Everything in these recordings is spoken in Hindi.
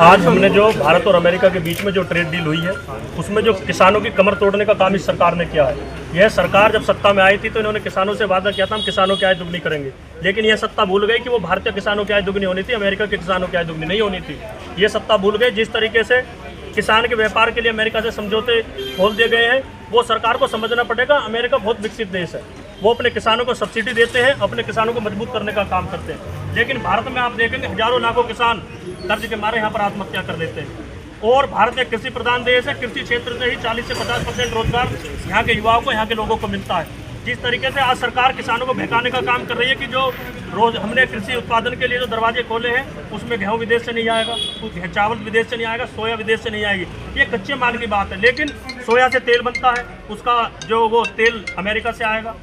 आज हमने जो भारत और अमेरिका के बीच में जो ट्रेड डील हुई है उसमें जो किसानों की कमर तोड़ने का काम इस सरकार ने किया है। यह सरकार जब सत्ता में आई थी तो इन्होंने किसानों से वादा किया था हम किसानों की आय दुगनी करेंगे, लेकिन यह सत्ता भूल गई कि वो भारतीय किसानों की आय दुगनी होनी थी, अमेरिका के किसानों की आय दुगनी नहीं होनी थी। ये सत्ता भूल गई। जिस तरीके से किसान के व्यापार के लिए अमेरिका से समझौते खोल दिए गए हैं वो सरकार को समझना पड़ेगा। अमेरिका बहुत विकसित देश है, वो अपने किसानों को सब्सिडी देते हैं, अपने किसानों को मजबूत करने का काम करते हैं, लेकिन भारत में आप देखेंगे हजारों लाखों किसान कर्ज के मारे यहाँ पर आत्महत्या कर लेते हैं। और भारत एक कृषि प्रधान देश है, कृषि क्षेत्र से ही 40 से 50% रोजगार यहाँ के युवाओं को, यहाँ के लोगों को मिलता है। जिस तरीके से आज सरकार किसानों को बहकाने का काम कर रही है कि जो रोज हमने कृषि उत्पादन के लिए जो दरवाजे खोले हैं उसमें गेहूं विदेश से नहीं आएगा, चावल विदेश से नहीं आएगा, सोया विदेश से नहीं आएगी, ये कच्चे माल की बात है। लेकिन सोया से तेल बनता है, उसका जो वो तेल अमेरिका से आएगा।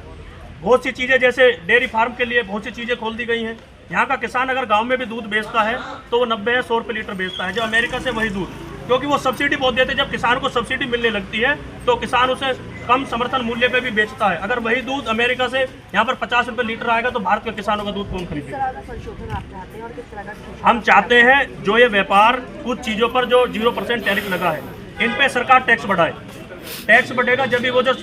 बहुत सी चीज़ें जैसे डेयरी फार्म के लिए बहुत सी चीज़ें खोल दी गई हैं। यहाँ का किसान अगर गांव में भी दूध बेचता है तो वो 90 या 100 रुपये लीटर बेचता है, जो अमेरिका से वही दूध, क्योंकि वो सब्सिडी बहुत देते हैं। जब किसान को सब्सिडी मिलने लगती है तो किसान उसे कम समर्थन मूल्य पे भी बेचता है। अगर वही दूध अमेरिका से यहाँ पर 50 रुपये लीटर आएगा तो भारत के किसानों का दूध कौन खरीदेगा? हम चाहते हैं जो ये व्यापार कुछ चीज़ों पर जो 0% टैरिफ लगा है इन पे सरकार टैक्स बढ़ाए। टैक्स बढ़ेगा जब भी वो जो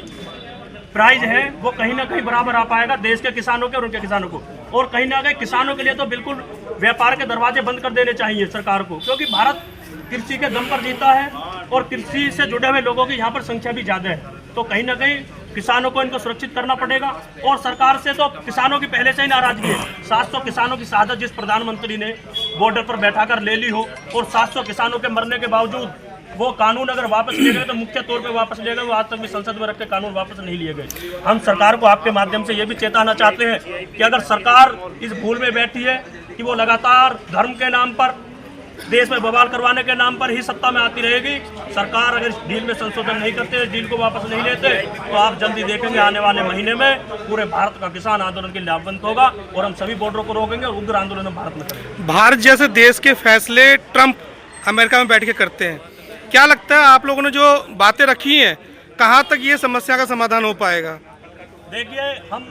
प्राइस है वो कहीं ना कहीं बराबर आ पाएगा देश के किसानों के और उनके किसानों को। और कहीं ना कहीं किसानों के लिए तो बिल्कुल व्यापार के दरवाजे बंद कर देने चाहिए सरकार को, क्योंकि भारत कृषि के दम पर जीता है और कृषि से जुड़े हुए लोगों की यहाँ पर संख्या भी ज़्यादा है। तो कहीं ना कहीं किसानों को इनको सुरक्षित करना पड़ेगा। और सरकार से तो किसानों की पहले से ही नाराजगी है। 700 किसानों की शहादत जिस प्रधानमंत्री ने बॉर्डर पर बैठाकर ले ली हो और 700 किसानों के मरने के बावजूद वो कानून अगर वापस लिए गए तो मुख्य तौर पे वापस लिए गए, वो आज तक भी संसद में रख के कानून वापस नहीं लिए गए। हम सरकार को आपके माध्यम से ये भी चेताना चाहते हैं कि अगर सरकार इस भूल में बैठी है कि वो लगातार धर्म के नाम पर, देश में बवाल करवाने के नाम पर ही सत्ता में आती रहेगी, सरकार अगर इस डील में संशोधन नहीं करते, डील को वापस नहीं लेते, तो आप जल्दी देखेंगे आने वाले महीने में पूरे भारत का किसान आंदोलन के लाभवंत होगा और हम सभी बॉर्डरों को रोकेंगे और उग्र आंदोलन हम भारत में करेंगे। भारत जैसे देश के फैसले ट्रंप अमेरिका में बैठ के करते हैं, क्या लगता है आप लोगों ने जो बातें रखी हैं कहाँ तक ये समस्या का समाधान हो पाएगा? देखिए, हम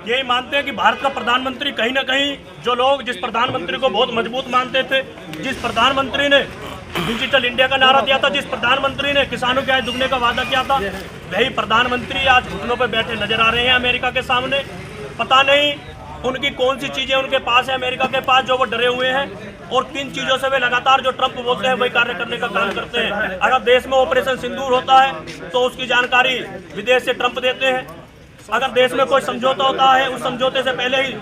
यही मानते हैं कि भारत का प्रधानमंत्री कहीं ना कहीं जो लोग जिस प्रधानमंत्री को बहुत मजबूत मानते थे, जिस प्रधानमंत्री ने डिजिटल इंडिया का नारा दिया था, जिस प्रधानमंत्री ने किसानों की आय दुगने का वादा किया था, वही प्रधानमंत्री आज घुटनों पर बैठे नजर आ रहे हैं अमेरिका के सामने। पता नहीं उनकी कौन सी चीजें उनके पास है अमेरिका के पास जो वो डरे हुए हैं, और किन चीजों से वे लगातार जो ट्रंप बोलते हैं वही कार्य करने का काम करते हैं। अगर देश में ऑपरेशन सिंदूर होता है तो उसकी जानकारी विदेश से ट्रंप देते हैं। अगर देश में कोई समझौता होता है उस समझौते से पहले ही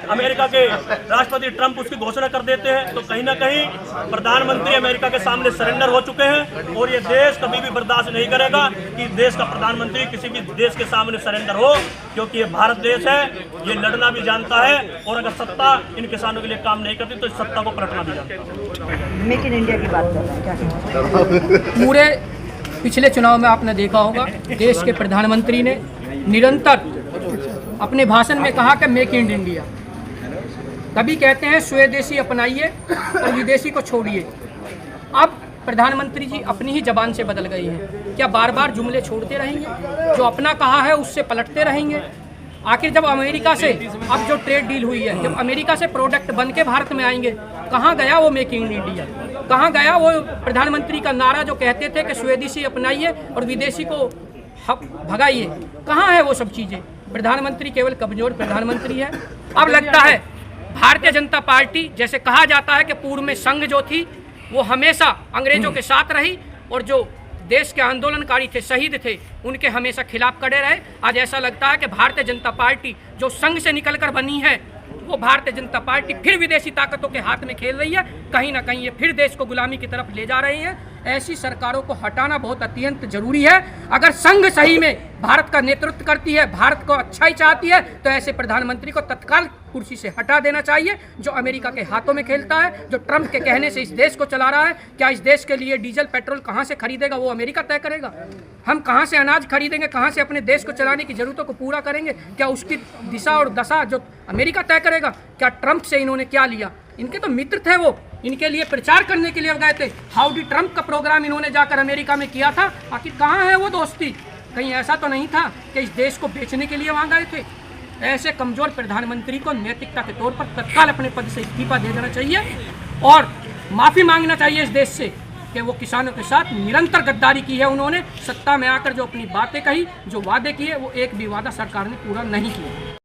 अमेरिका के राष्ट्रपति ट्रंप उसकी घोषणा कर देते हैं। तो कहीं ना कहीं प्रधानमंत्री अमेरिका के सामने सरेंडर हो चुके हैं और ये देश कभी भी बर्दाश्त नहीं करेगा कि देश का प्रधानमंत्री किसी भी देश के सामने सरेंडर हो, क्योंकि ये भारत देश है, ये लड़ना भी जानता है और अगर सत्ता इन किसानों के लिए काम नहीं करती तो इस सत्ता को पलटना भी जानता है। मेक इन इंडिया की बात कर रहे हैं, क्या कहना? पूरे पिछले चुनाव में आपने देखा होगा देश के प्रधानमंत्री ने निरंतर अपने भाषण में कहा कि मेक इन इंडिया। कभी कहते हैं स्वदेशी अपनाइए और विदेशी को छोड़िए। अब प्रधानमंत्री जी अपनी ही जबान से बदल गई हैं। क्या बार बार जुमले छोड़ते रहेंगे? जो अपना कहा है उससे पलटते रहेंगे? आखिर जब अमेरिका से अब जो ट्रेड डील हुई है, जब अमेरिका से प्रोडक्ट बन के भारत में आएंगे, कहाँ गया वो मेक इन इंडिया? कहाँ गया वो प्रधानमंत्री का नारा जो कहते थे कि स्वदेशी अपनाइए और विदेशी को भगाइए? कहाँ है वो सब चीज़ें? प्रधानमंत्री केवल कमजोर प्रधानमंत्री है। अब लगता है भारतीय जनता पार्टी, जैसे कहा जाता है कि पूर्व में संघ जो थी वो हमेशा अंग्रेजों के साथ रही और जो देश के आंदोलनकारी थे, शहीद थे, उनके हमेशा खिलाफ खड़े रहे। आज ऐसा लगता है कि भारतीय जनता पार्टी जो संघ से निकलकर बनी है वो भारतीय जनता पार्टी फिर विदेशी ताकतों के हाथ में खेल रही है। कहीं ना कहीं ये फिर देश को गुलामी की तरफ ले जा रही है। ऐसी सरकारों को हटाना बहुत अत्यंत जरूरी है। अगर संघ सही में भारत का नेतृत्व करती है, भारत को अच्छाई चाहती है, तो ऐसे प्रधानमंत्री को तत्काल कुर्सी से हटा देना चाहिए जो अमेरिका के हाथों में खेलता है, जो ट्रंप के कहने से इस देश को चला रहा है। क्या इस देश के लिए डीजल पेट्रोल कहाँ से खरीदेगा वो अमेरिका तय करेगा? हम कहाँ से अनाज खरीदेंगे, कहाँ से अपने देश को चलाने की जरूरतों को पूरा करेंगे, क्या उसकी दिशा और दशा जो अमेरिका तय करेगा? क्या ट्रंप से इन्होंने क्या लिया? इनके तो मित्र थे वो, इनके लिए प्रचार करने के लिए गए थे। हाउडी ट्रंप का प्रोग्राम इन्होंने जाकर अमेरिका में किया था। आखिर कहाँ है वो दोस्ती? कहीं ऐसा तो नहीं था कि इस देश को बेचने के लिए वहाँ गए थे? ऐसे कमजोर प्रधानमंत्री को नैतिकता के तौर पर तत्काल अपने पद से इस्तीफा दे देना चाहिए और माफ़ी मांगना चाहिए इस देश से कि वो किसानों के साथ निरंतर गद्दारी की है। उन्होंने सत्ता में आकर जो अपनी बातें कही, जो वादे किए, वो एक भी वादा सरकार ने पूरा नहीं किया।